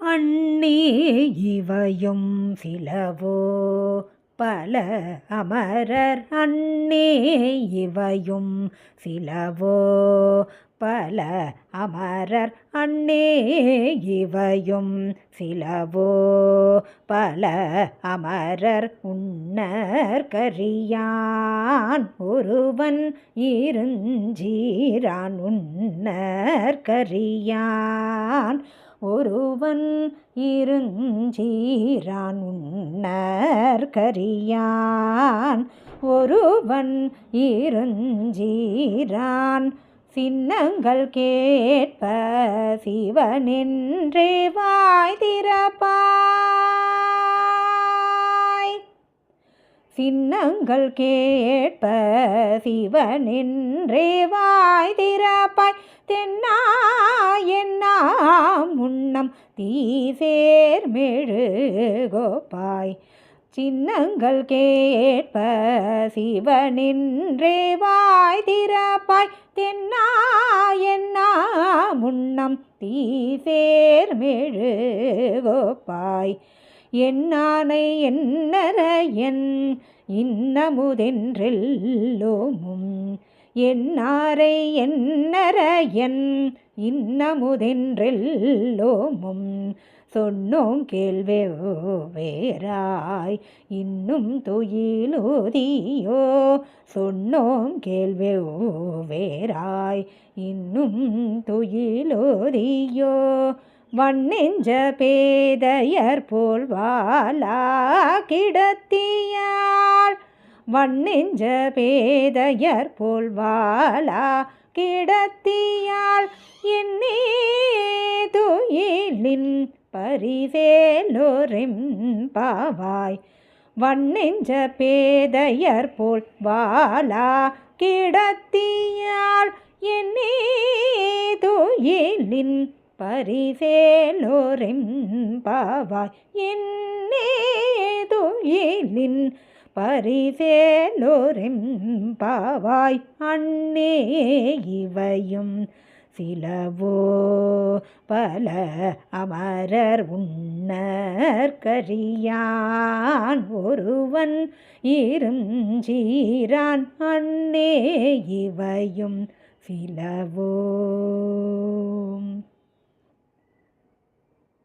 அண்ணே இவையும் சிலவோ பல அமரர் அண்ணே இவையும் சிலவோ பல அமரர் அண்ணே இவையும் சிலவோ பல அமரர் உண்ணற் கரியான் ஒருவன் இருஞ்சீரான் உண்ணற் கரியான் ஒருவன் இருஞ்சீரான் உண்ணற் கரியான் ஒருவன் இருஞ்சீரான் சின்னங்கள் கேட்ப சிவனென்றே வாய் திறப்பாய் சின்னங்கள் கேட்ப சிவனென்றே வாய் திறப்பாய் தென்னா என்னா முன்னம் தீசேர் மெழுகோப்பாய் சின்னங்கள் கேட்ப சிவனென்றே வாய் திறப்பாய் தென்னா என்னா முன்னம் தீசேர் மெழுகோப்பாய் என்னானை என்னற என் இன்னமுதென்றெல்லோமும் என்னாரை என்னற என் இன்னமுதென்றெல்லோமும் சொன்னோம் கேள்வெவ்வேறாய் இன்னும் துயிலுதியோ சொன்னோம் கேள்வெவ்வேறாய் இன்னும் துயிலுதியோ வண்ணெஞ்ச பேதையர் போல் வாளா கிடத்தியாள் வண்ணெஞ்ச பேதையர் போல் வாளா கிடத்தியாள் என்னே துயிலின் பரிவேலோரெம்பாவாய் வண்ணெஞ்ச பேதையர் போல் வாளா கிடத்தியாள் என்னே துயிலின் பரிவேலோரெம்பாவாய் என்னே துயிலின் பரிவேலோரெம்பாவாய் அண்ணே இவையும் சிலவோ பல அமரர் உண்ணற் கரியான் ஒருவன் இருஞ்சீரான் அண்ணே இவையும் சிலவோ.